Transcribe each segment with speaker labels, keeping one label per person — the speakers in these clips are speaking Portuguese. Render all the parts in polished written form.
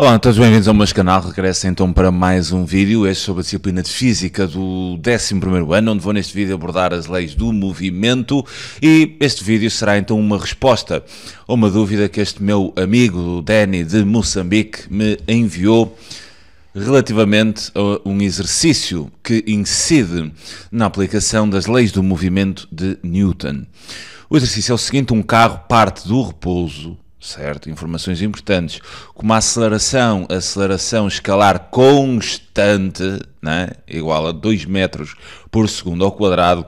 Speaker 1: Olá, todos bem-vindos ao meu canal. Regresso então para mais um vídeo, este sobre a disciplina de Física do 11º ano, onde vou neste vídeo abordar as leis do movimento, e este vídeo será então uma resposta a uma dúvida que este meu amigo Danny de Moçambique me enviou relativamente a um exercício que incide na aplicação das leis do movimento de Newton. O exercício é o seguinte: um carro parte do repouso, certo? Informações importantes, como a aceleração escalar constante, né? Igual a 2 metros por segundo ao quadrado.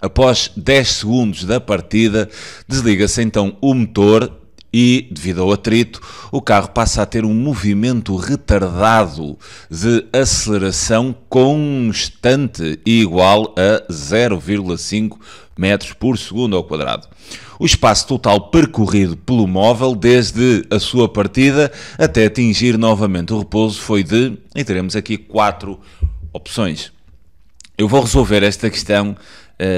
Speaker 1: Após 10 segundos da partida, desliga-se então o motor e, devido ao atrito, o carro passa a ter um movimento retardado de aceleração constante igual a 0,5 metros por segundo ao quadrado. O espaço total percorrido pelo móvel desde a sua partida até atingir novamente o repouso foi de, e teremos aqui 4 opções. Eu vou resolver esta questão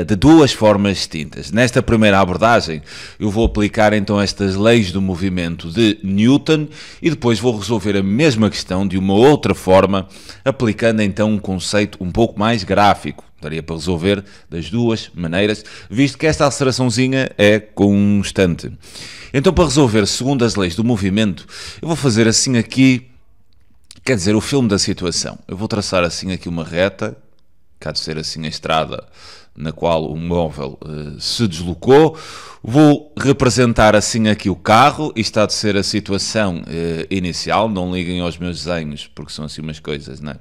Speaker 1: de duas formas distintas. Nesta primeira abordagem, eu vou aplicar então estas leis do movimento de Newton e depois vou resolver a mesma questão de uma outra forma, aplicando então um conceito um pouco mais gráfico. Daria para resolver das duas maneiras, visto que esta aceleraçãozinha é constante. Então, para resolver segundo as leis do movimento, eu vou fazer assim aqui, quer dizer, o filme da situação. Eu vou traçar assim aqui uma reta, que há de ser assim a estrada na qual o móvel se deslocou. Vou representar assim aqui o carro. Isto há de ser a situação inicial. Não liguem aos meus desenhos, porque são assim umas coisas, não é?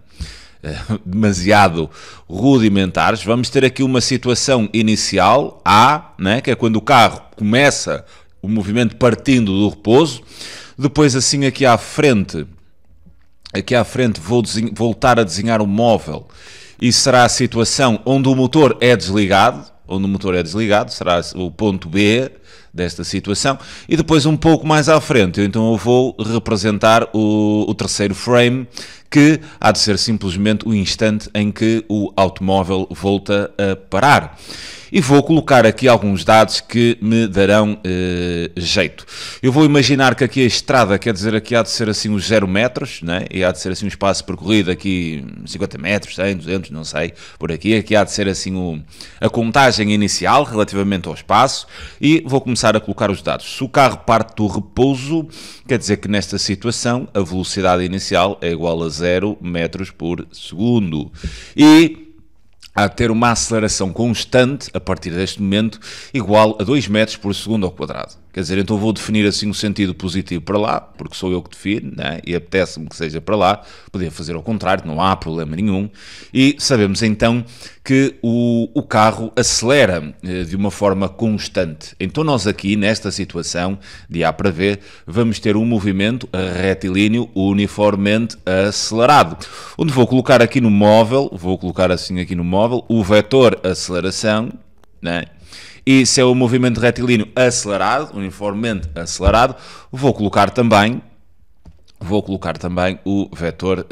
Speaker 1: Demasiado rudimentares. Vamos ter aqui uma situação inicial A, né, que é quando o carro começa o movimento partindo do repouso. Depois assim aqui à frente vou voltar a desenhar o móvel e será a situação onde o motor é desligado. Será o ponto B desta situação, e depois um pouco mais à frente, então eu vou representar o terceiro frame, que há de ser simplesmente o instante em que o automóvel volta a parar. E vou colocar aqui alguns dados que me darão jeito. Eu vou imaginar que aqui a estrada, quer dizer, aqui há de ser assim os 0 metros, né? E há de ser assim um espaço percorrido aqui 50 metros, 100, 200, não sei, por aqui. Aqui há de ser assim a contagem inicial relativamente ao espaço, e vou começar a colocar os dados. Se o carro parte do repouso, quer dizer que nesta situação a velocidade inicial é igual a 0 metros por segundo. E a ter uma aceleração constante, a partir deste momento, igual a 2 metros por segundo ao quadrado. Quer dizer, então vou definir assim o sentido positivo para lá, porque sou eu que defino, né? E apetece-me que seja para lá. Podia fazer ao contrário, não há problema nenhum. E sabemos então que o carro acelera de uma forma constante. Então nós aqui, nesta situação, de A para B, vamos ter um movimento retilíneo uniformemente acelerado. Onde vou colocar aqui no móvel, o vetor aceleração, né? E se é o movimento retilíneo acelerado, uniformemente acelerado, vou colocar também o vetor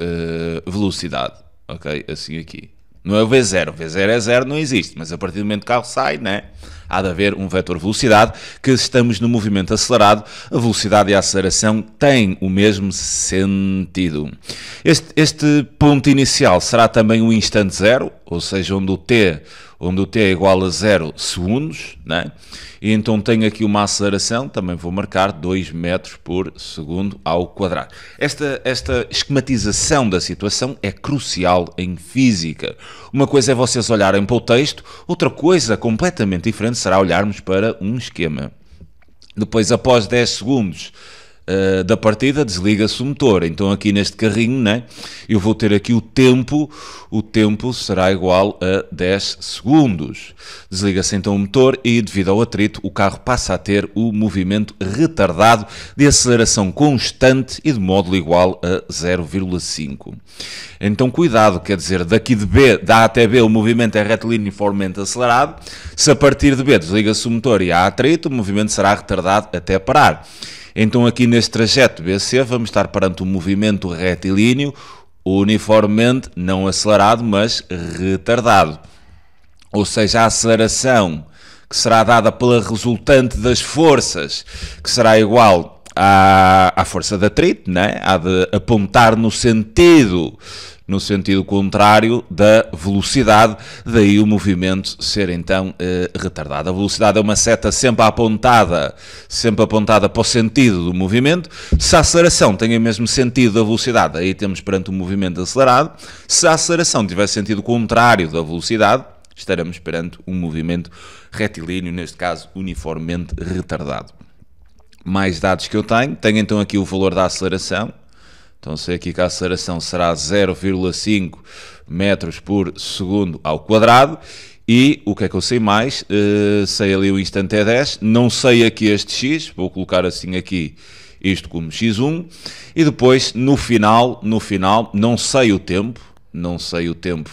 Speaker 1: velocidade, ok? Assim aqui. Não é o V0, V0 é 0, não existe, mas a partir do momento que o carro sai, né, há de haver um vetor velocidade, que se estamos no movimento acelerado, a velocidade e a aceleração têm o mesmo sentido. Este ponto inicial será também o instante zero, ou seja, onde o T é igual a 0 segundos, né? E então tenho aqui uma aceleração, também vou marcar 2 metros por segundo ao quadrado. Esta esquematização da situação é crucial em física. Uma coisa é vocês olharem para o texto, outra coisa completamente diferente será olharmos para um esquema. Depois, após 10 segundos da partida, desliga-se o motor. Então aqui neste carrinho, né, eu vou ter aqui o tempo será igual a 10 segundos. Desliga-se então o motor e, devido ao atrito, o carro passa a ter o movimento retardado de aceleração constante e de módulo igual a 0,5. Então cuidado, quer dizer, daqui de B, da A até B, o movimento é retilíneo uniformemente acelerado. Se a partir de B desliga-se o motor e há atrito, o movimento será retardado até parar. Então aqui neste trajeto BC vamos estar perante um movimento retilíneo uniformemente não acelerado, mas retardado. Ou seja, a aceleração que será dada pela resultante das forças, que será igual à força de atrito, né? Há de apontar no sentido contrário da velocidade, daí o movimento ser então retardado. A velocidade é uma seta sempre apontada para o sentido do movimento. Se a aceleração tem o mesmo sentido da velocidade, aí temos perante um movimento acelerado. Se a aceleração tiver sentido contrário da velocidade, estaremos perante um movimento retilíneo, neste caso uniformemente retardado. Mais dados que eu tenho então aqui o valor da aceleração. Então sei aqui que a aceleração será 0,5 metros por segundo ao quadrado. E o que é que eu sei mais? Sei ali o instante é 10. Não sei aqui este x. Vou colocar assim aqui isto como x1. E depois, no final, não sei o tempo. Não sei o tempo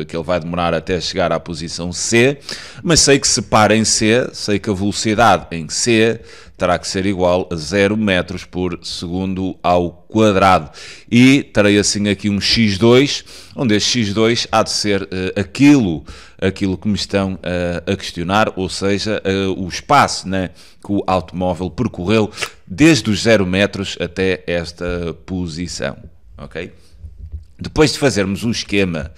Speaker 1: que ele vai demorar até chegar à posição C, mas sei que se para em C, sei que a velocidade em C terá que ser igual a 0 metros por segundo ao quadrado. E terei assim aqui um x2, onde este x2 há de ser aquilo que me estão a questionar, ou seja, o espaço, né, que o automóvel percorreu desde os 0 metros até esta posição, ok? Depois de fazermos o esquema,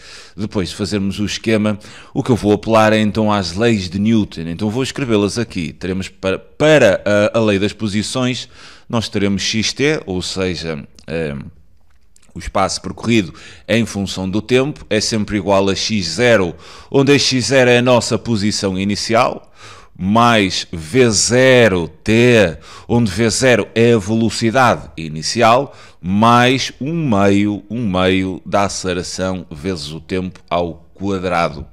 Speaker 1: o que eu vou apelar é então às leis de Newton. Então vou escrevê-las aqui. Teremos para a lei das posições, nós teremos xt, ou seja, o espaço percorrido em função do tempo, é sempre igual a x0, onde a x0 é a nossa posição inicial, mais v0t, onde v0 é a velocidade inicial, mais um meio da aceleração vezes o tempo ao quadrado.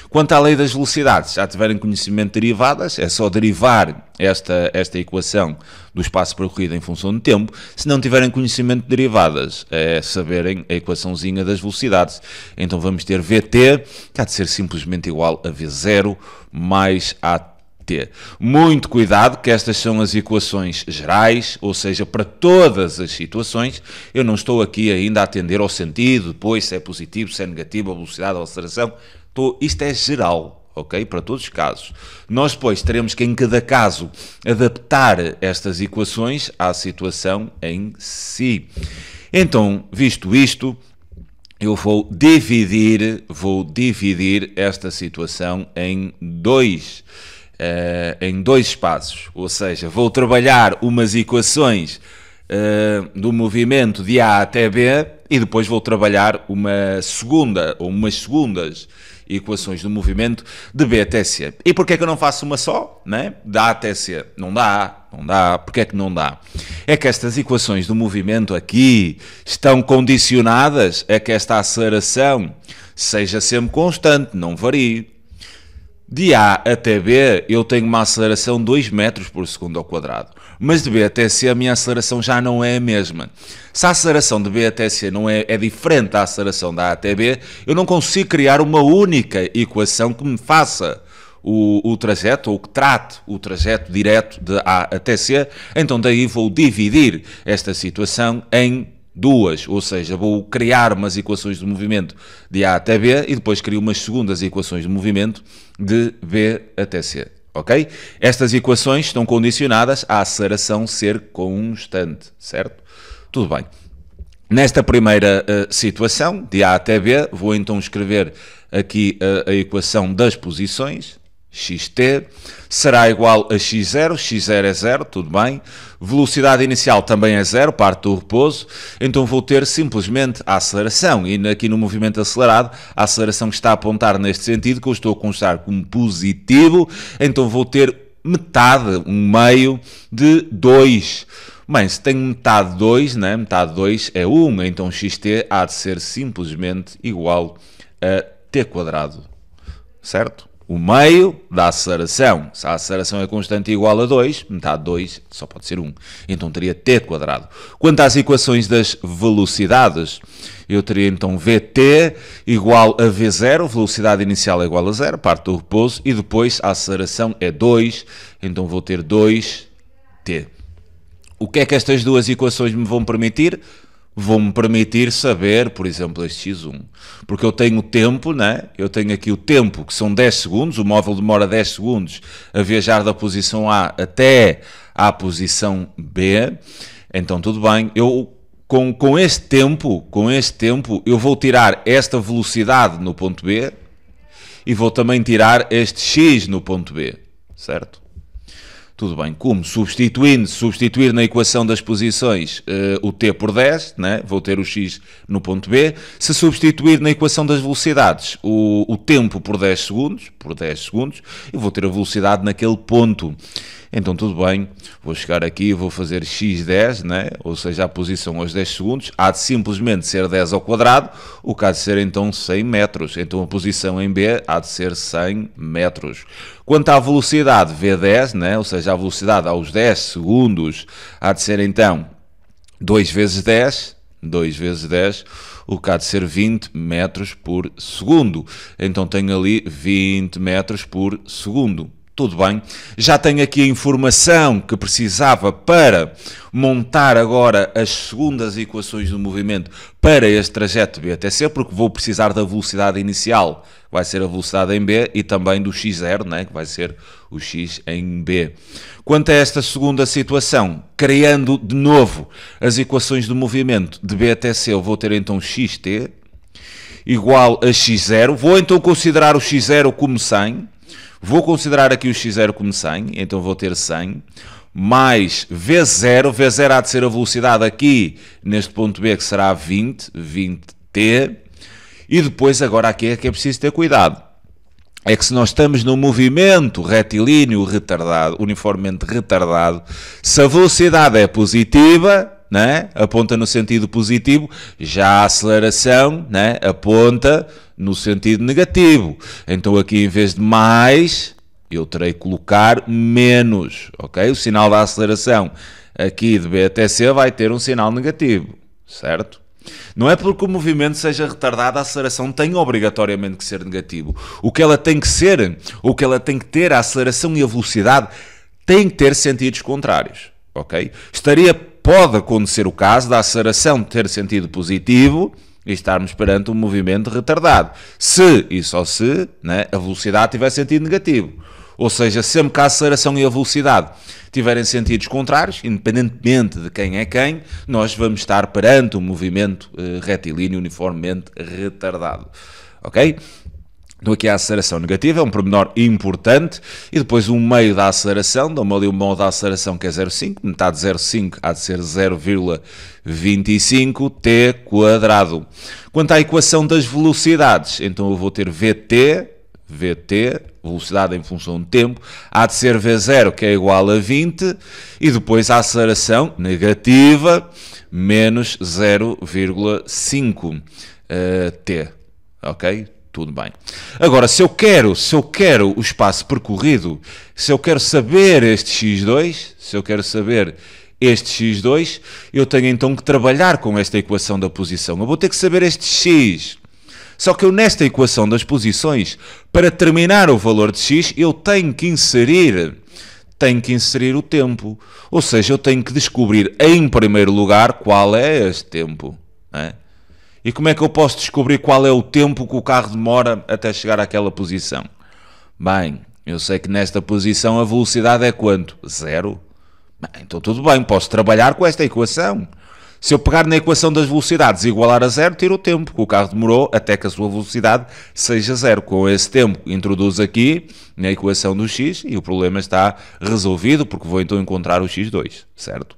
Speaker 1: Quanto à lei das velocidades, já tiverem conhecimento de derivadas, é só derivar esta equação do espaço percorrido em função do tempo. Se não tiverem conhecimento de derivadas, é saberem a equaçãozinha das velocidades. Então vamos ter vt, que há de ser simplesmente igual a v0 mais at. Muito cuidado, que estas são as equações gerais, ou seja, para todas as situações. Eu não estou aqui ainda a atender ao sentido, depois se é positivo, se é negativo, a velocidade, a aceleração. Isto é geral, ok? Para todos os casos. Nós depois teremos que, em cada caso, adaptar estas equações à situação em si. Então, visto isto, eu vou dividir esta situação em dois espaços, ou seja, vou trabalhar umas equações do movimento de A até B e depois vou trabalhar umas segundas equações do movimento de B até C. E porquê que eu não faço uma só, né? De A até C? Não dá. Porquê é que não dá? É que estas equações do movimento aqui estão condicionadas a que esta aceleração seja sempre constante, não varie. De A até B, eu tenho uma aceleração de 2 metros por segundo ao quadrado. Mas de B até C, a minha aceleração já não é a mesma. Se a aceleração de B até C é diferente da aceleração da A até B, eu não consigo criar uma única equação que me faça o trajeto, ou que trate o trajeto direto de A até C. Então daí vou dividir esta situação em duas, ou seja, vou criar umas equações de movimento de A até B e depois crio umas segundas equações de movimento de B até C, ok? Estas equações estão condicionadas à aceleração ser constante, certo? Tudo bem. Nesta primeira situação, de A até B, vou então escrever aqui a equação das posições. xt será igual a x0 é 0, tudo bem. Velocidade inicial também é 0, parte do repouso. Então vou ter simplesmente a aceleração. E aqui no movimento acelerado, a aceleração que está a apontar neste sentido, que eu estou a constar como positivo. Então vou ter metade, um meio de 2. Bem, se tenho metade de 2, né? Metade de 2 é 1. Então xt há de ser simplesmente igual a t quadrado. Certo? O meio da aceleração. Se a aceleração é constante e igual a 2, metade de 2 só pode ser 1. Então teria t quadrado. Quanto às equações das velocidades, eu teria então vt igual a v0, velocidade inicial é igual a 0, parte do repouso, e depois a aceleração é 2, então vou ter 2t. O que é que estas duas equações me vão permitir? vão-me permitir saber, por exemplo, este x1. Porque eu tenho o tempo, né? Eu tenho aqui o tempo, que são 10 segundos, o móvel demora 10 segundos a viajar da posição A até à posição B. Então, tudo bem. Eu, com este tempo, eu vou tirar esta velocidade no ponto B e vou também tirar este x no ponto B, certo? Tudo bem, como? Substituir na equação das posições o t por 10, né? Vou ter o x no ponto B. Se substituir na equação das velocidades o tempo por 10 segundos, eu vou ter a velocidade naquele ponto. Então tudo bem, vou chegar aqui e vou fazer x10, né? Ou seja, a posição aos 10 segundos, há de simplesmente ser 10 ao quadrado, o que há de ser então 100 metros. Então a posição em B há de ser 100 metros. Quanto à velocidade V10, né? Ou seja, a velocidade aos 10 segundos, há de ser então 2 vezes 10, o que há de ser 20 metros por segundo. Então tenho ali 20 metros por segundo. Tudo bem, já tenho aqui a informação que precisava para montar agora as segundas equações do movimento para este trajeto de B até C, porque vou precisar da velocidade inicial, que vai ser a velocidade em B, e também do x0, né, que vai ser o x em B. Quanto a esta segunda situação, criando de novo as equações do movimento de B até C, eu vou ter então xt igual a x0, vou então considerar o x0 como 100, vou considerar aqui o x0 como 100, então vou ter 100, mais V0, V0 há de ser a velocidade aqui, neste ponto B, que será 20t, e depois agora aqui é que é preciso ter cuidado. É que se nós estamos num movimento retilíneo retardado, uniformemente retardado, se a velocidade é positiva, né, aponta no sentido positivo, já a aceleração, né, aponta no sentido negativo. Então aqui em vez de mais, eu terei que colocar menos, ok? O sinal da aceleração aqui de B até C vai ter um sinal negativo, certo? Não é porque o movimento seja retardado, a aceleração tem obrigatoriamente que ser negativo. O que ela tem que ser, o que ela tem que ter, a aceleração e a velocidade, tem que ter sentidos contrários, ok? Pode acontecer o caso da aceleração ter sentido positivo e estarmos perante um movimento retardado. Se, e só se, né, a velocidade tiver sentido negativo. Ou seja, sempre que a aceleração e a velocidade tiverem sentidos contrários, independentemente de quem é quem, nós vamos estar perante um movimento retilíneo uniformemente retardado. Ok? Então aqui a aceleração negativa é um pormenor importante, e depois o meio da aceleração, dá-me ali o modo da aceleração que é 0,5, metade de 0,5 há de ser 0,25t quadrado. Quanto à equação das velocidades, então eu vou ter VT, velocidade em função do tempo, há de ser V0 que é igual a 20, e depois a aceleração negativa menos 0,5t, ok? Tudo bem. Agora, se eu quero o espaço percorrido, se eu quero saber este x2, eu tenho então que trabalhar com esta equação da posição. Eu vou ter que saber este x. Só que eu nesta equação das posições, para determinar o valor de x, eu tenho que inserir o tempo. Ou seja, eu tenho que descobrir em primeiro lugar qual é este tempo, não é? E como é que eu posso descobrir qual é o tempo que o carro demora até chegar àquela posição? Bem, eu sei que nesta posição a velocidade é quanto? 0. Bem, então tudo bem, posso trabalhar com esta equação. Se eu pegar na equação das velocidades e igualar a 0, tiro o tempo que o carro demorou até que a sua velocidade seja 0. Com esse tempo, introduzo aqui na equação do x e o problema está resolvido, porque vou então encontrar o x2, certo?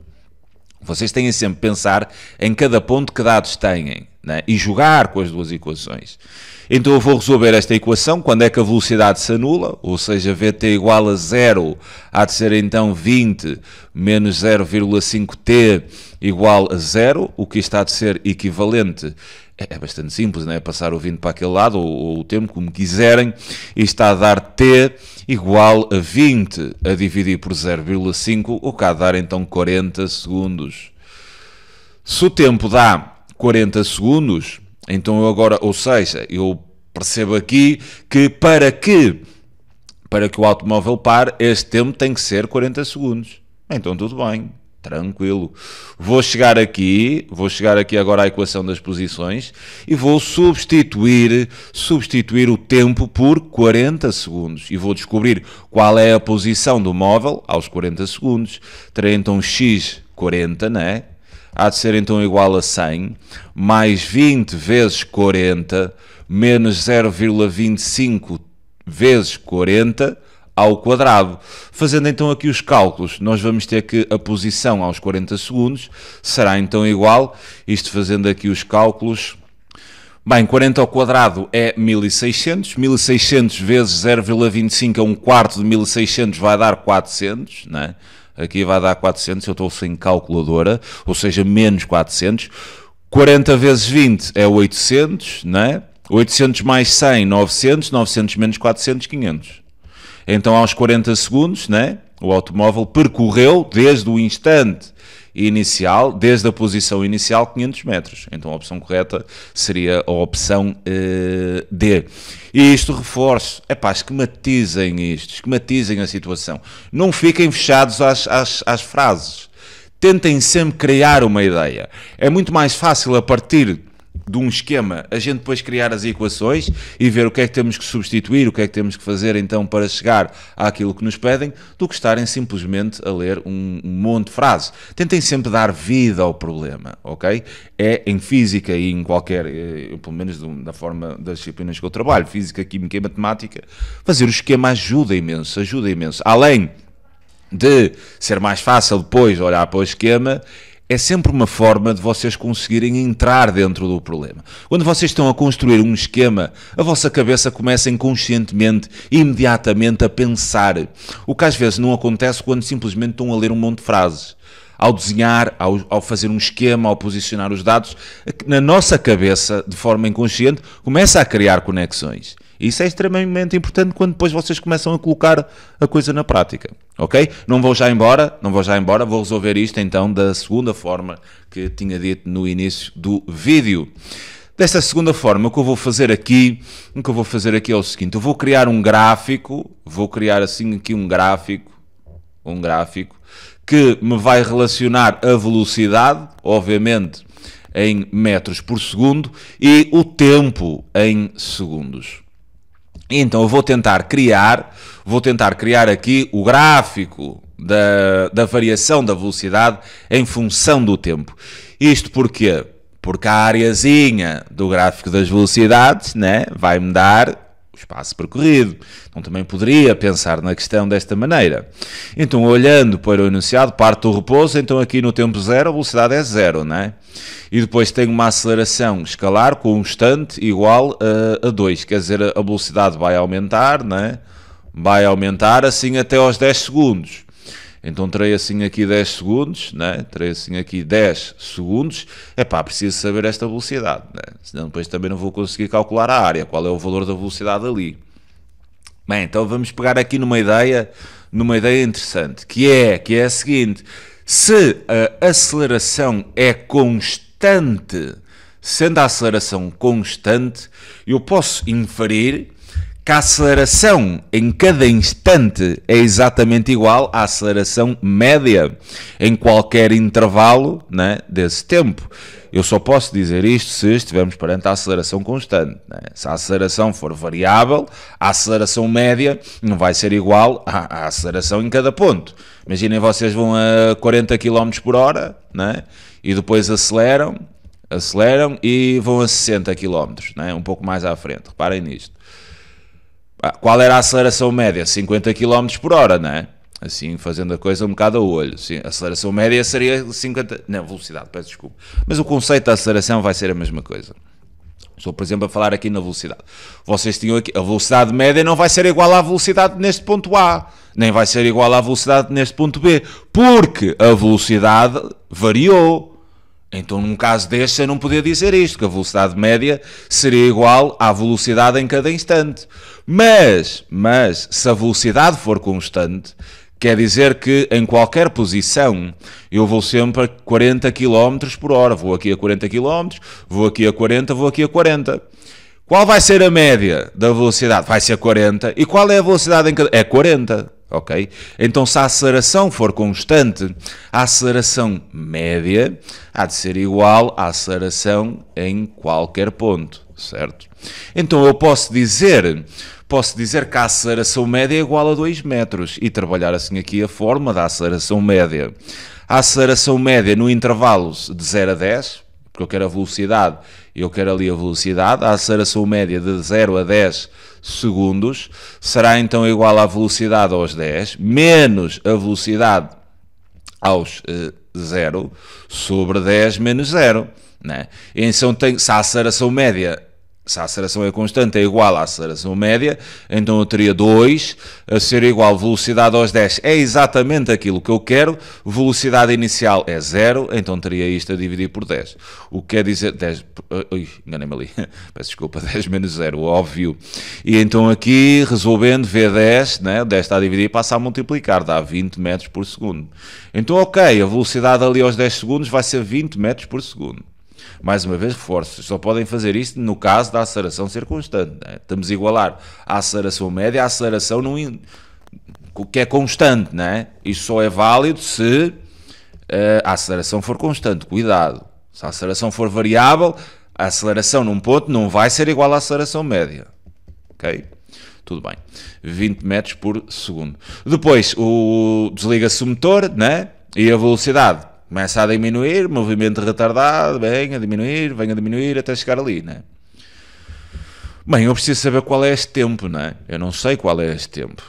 Speaker 1: Vocês têm sempre que pensar em cada ponto que dados têm, né? E jogar com as duas equações. Então eu vou resolver esta equação, quando é que a velocidade se anula, ou seja, Vt igual a 0, há de ser então 20 menos 0,5t igual a 0, o que está de ser equivalente, é bastante simples, né? Passar o 20 para aquele lado, ou o tempo, como quiserem, e está a dar t igual a 20 a dividir por 0,5, o que há de dar então 40 segundos. Se o tempo dá 40 segundos, então eu agora, ou seja, eu percebo aqui que para que o automóvel pare, este tempo tem que ser 40 segundos. Então tudo bem, Tranquilo. Vou chegar aqui agora à equação das posições e vou substituir o tempo por 40 segundos. E vou descobrir qual é a posição do móvel aos 40 segundos. Terei então x 40, né? Há de ser então igual a 100, mais 20 vezes 40, menos 0,25 vezes 40, ao quadrado. Fazendo então aqui os cálculos, nós vamos ter que a posição aos 40 segundos será então igual, isto fazendo aqui os cálculos, bem, 40 ao quadrado é 1600, 1600 vezes 0,25 é um quarto de 1600, vai dar 400, né? Aqui vai dar 400, eu estou sem calculadora, ou seja, menos 400, 40 vezes 20 é 800, né? 800 mais 100, 900, 900 menos 400, 500. Então, aos 40 segundos, né, o automóvel percorreu desde o instante inicial, desde a posição inicial, 500 metros. Então, a opção correta seria a opção D. E isto reforço. Esquematizem isto, esquematizem a situação. Não fiquem fechados às frases. Tentem sempre criar uma ideia. É muito mais fácil a partir de um esquema, a gente depois criar as equações e ver o que é que temos que substituir, o que é que temos que fazer então para chegar àquilo que nos pedem, do que estarem simplesmente a ler um monte de frases. Tentem sempre dar vida ao problema, ok? É em física e em qualquer, pelo menos da forma das disciplinas que eu trabalho, física, química e matemática, fazer o esquema ajuda imenso, ajuda imenso. Além de ser mais fácil depois olhar para o esquema, é sempre uma forma de vocês conseguirem entrar dentro do problema. Quando vocês estão a construir um esquema, a vossa cabeça começa inconscientemente, imediatamente a pensar. O que às vezes não acontece quando simplesmente estão a ler um monte de frases. Ao desenhar, ao fazer um esquema, ao posicionar os dados, na nossa cabeça, de forma inconsciente, começa a criar conexões. Isso é extremamente importante quando depois vocês começam a colocar a coisa na prática, ok? Não vou já embora, vou resolver isto então da segunda forma que tinha dito no início do vídeo. Desta segunda forma, o que eu vou fazer aqui é o seguinte, eu vou criar um gráfico, vou criar assim aqui um gráfico que me vai relacionar a velocidade, obviamente, em metros por segundo e o tempo em segundos. Então eu vou tentar criar aqui o gráfico da variação da velocidade em função do tempo. Isto porquê? Porque a areazinha do gráfico das velocidades, né, vai-me dar o espaço percorrido. Então também poderia pensar na questão desta maneira. Então olhando para o enunciado, parte do repouso, então aqui no tempo zero a velocidade é zero, né? E depois tenho uma aceleração escalar constante igual a 2, quer dizer, a velocidade vai aumentar, né? Vai aumentar assim até aos 10 segundos. Então terei assim aqui 10 segundos, né? Terei assim aqui 10 segundos. Preciso saber esta velocidade, né? Senão depois também não vou conseguir calcular a área, qual é o valor da velocidade ali. Bem, então vamos pegar aqui numa ideia interessante, que é a seguinte: se a aceleração é constante, sendo a aceleração constante, eu posso inferir que a aceleração em cada instante é exatamente igual à aceleração média em qualquer intervalo, né, desse tempo. Eu só posso dizer isto se estivermos perante a aceleração constante, né? Se a aceleração for variável, a aceleração média não vai ser igual à aceleração em cada ponto. Imaginem, vocês vão a 40 km por hora, né? E depois aceleram e vão a 60 km, né? Um pouco mais à frente, reparem nisto. Qual era a aceleração média? 50 km por hora, não é? Assim, fazendo a coisa um bocado a olho. Sim, a aceleração média seria 50... Não, velocidade, peço desculpa. Mas o conceito da aceleração vai ser a mesma coisa. Estou, por exemplo, a falar aqui na velocidade. Vocês tinham aqui... A velocidade média não vai ser igual à velocidade neste ponto A. Nem vai ser igual à velocidade neste ponto B. Porque a velocidade variou. Então, num caso deste, eu não podia dizer isto, que a velocidade média seria igual à velocidade em cada instante. Mas se a velocidade for constante, quer dizer que em qualquer posição eu vou sempre a 40 km por hora. Vou aqui a 40 km, vou aqui a 40, vou aqui a 40. Qual vai ser a média da velocidade? Vai ser 40. E qual é a velocidade em cada... É 40. ok? Então se a aceleração for constante, a aceleração média há de ser igual à aceleração em qualquer ponto, certo? Então eu posso dizer que a aceleração média é igual a 2 metros e trabalhar assim aqui a forma da aceleração média. A aceleração média no intervalo de 0 a 10, porque eu quero a velocidade e eu quero ali a velocidade, a aceleração média de 0 a 10 segundos será então igual à velocidade aos 10 menos a velocidade aos 0 sobre 10 menos 0. Né? E então se a aceleração média, se a aceleração é constante, é igual à aceleração média, então eu teria 2 a ser igual a velocidade aos 10. É exatamente aquilo que eu quero. Velocidade inicial é 0, então teria isto a dividir por 10. O que quer dizer 10... enganei-me ali. Peço desculpa, 10 menos 0, óbvio. E então aqui, resolvendo, V10, né? O 10 está a dividir, passa a multiplicar, dá 20 metros por segundo. Então, ok, a velocidade ali aos 10 segundos vai ser 20 metros por segundo. Mais uma vez, reforço, só podem fazer isto no caso da aceleração ser constante. Né? Estamos a igualar a aceleração média à aceleração que é constante. Né? Isso só é válido se a aceleração for constante. Cuidado. Se a aceleração for variável, a aceleração num ponto não vai ser igual à aceleração média. Ok? Tudo bem. 20 metros por segundo. Depois, desliga-se o motor, né? E a velocidade começa a diminuir, movimento retardado, vem a diminuir até chegar ali, né? Bem, eu preciso saber qual é este tempo, né? Eu não sei qual é este tempo.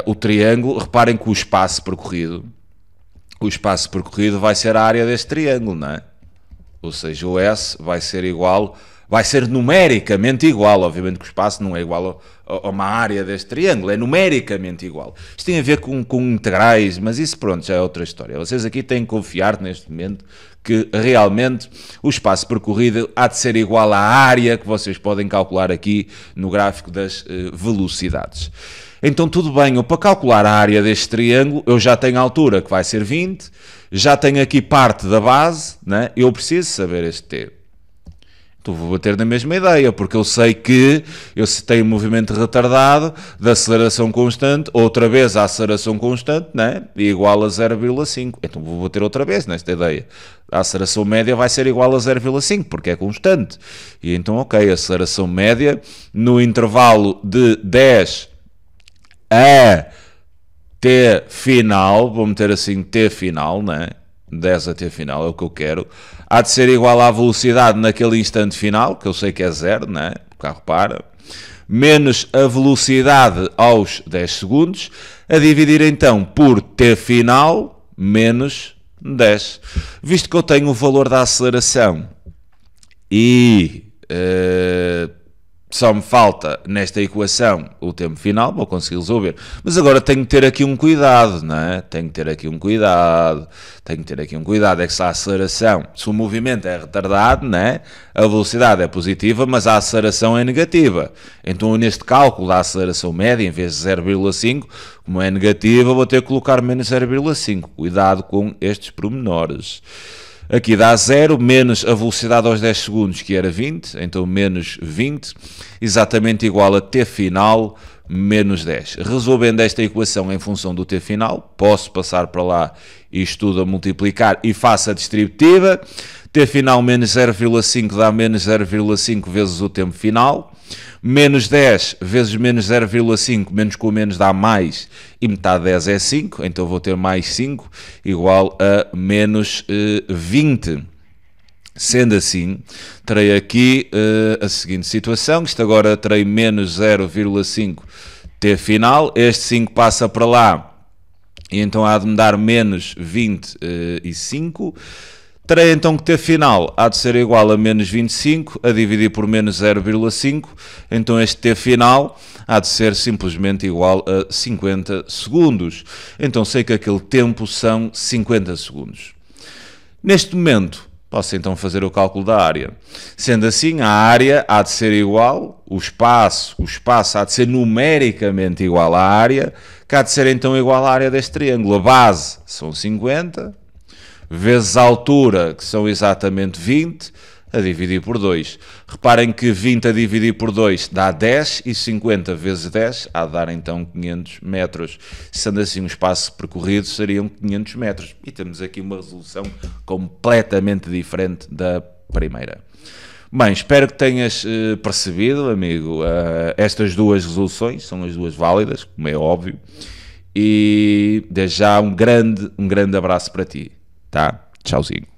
Speaker 1: O triângulo, reparem que o espaço percorrido vai ser a área deste triângulo, né? Ou seja, o S vai ser numericamente igual, obviamente que o espaço não é igual a uma área deste triângulo, é numericamente igual. Isto tem a ver com integrais, mas isso pronto, já é outra história. Vocês aqui têm que confiar neste momento que realmente o espaço percorrido há de ser igual à área que vocês podem calcular aqui no gráfico das velocidades. Então tudo bem, eu para calcular a área deste triângulo, eu já tenho a altura que vai ser 20, já tenho aqui parte da base, né? Eu preciso saber este T. Então vou bater na mesma ideia, porque eu sei que eu tenho um movimento retardado de aceleração constante, outra vez a aceleração constante, né? Igual a 0,5. Então vou bater outra vez nesta ideia. A aceleração média vai ser igual a 0,5, porque é constante. E então, ok, a aceleração média no intervalo de 10 a T final, vou meter assim T final, né? 10 a T final é o que eu quero, há de ser igual à velocidade naquele instante final, que eu sei que é 0, né? O carro para, menos a velocidade aos 10 segundos, a dividir então por T final menos 10. Visto que eu tenho o valor da aceleração e só me falta nesta equação o tempo final, vou conseguir resolver. Mas agora tenho que ter aqui um cuidado, não é? Tenho que ter aqui um cuidado. É que se a aceleração, se o movimento é retardado, não é? A velocidade é positiva, mas a aceleração é negativa. Então neste cálculo da aceleração média, em vez de 0,5, como é negativa, vou ter que colocar menos 0,5. Cuidado com estes pormenores. Aqui dá 0, menos a velocidade aos 10 segundos, que era 20, então menos 20, exatamente igual a T final menos 10. Resolvendo esta equação em função do T final, posso passar para lá isto tudo a multiplicar e faço a distributiva. T final menos 0,5 dá menos 0,5 vezes o tempo final. Menos 10 vezes menos 0,5, menos com menos dá mais, e metade de 10 é 5, então vou ter mais 5, igual a menos 20. Sendo assim, terei aqui a seguinte situação, isto agora terei menos 0,5 T final, este 5 passa para lá, e então há de me dar menos 25. Terei então que T final há de ser igual a menos 25, a dividir por menos 0,5, então este T final há de ser simplesmente igual a 50 segundos. Então sei que aquele tempo são 50 segundos. Neste momento, posso então fazer o cálculo da área. Sendo assim, a área há de ser igual, o espaço há de ser numericamente igual à área, que há de ser então igual à área deste triângulo. A base são 50, vezes a altura, que são exatamente 20, a dividir por 2. Reparem que 20 a dividir por 2 dá 10 e 50 vezes 10 há de dar então 500 metros. Sendo assim, um espaço percorrido seriam 500 metros. E temos aqui uma resolução completamente diferente da primeira. Bem, espero que tenhas percebido, amigo, estas duas resoluções, são as duas válidas, como é óbvio, e desde já um grande abraço para ti, tá? Tchauzinho.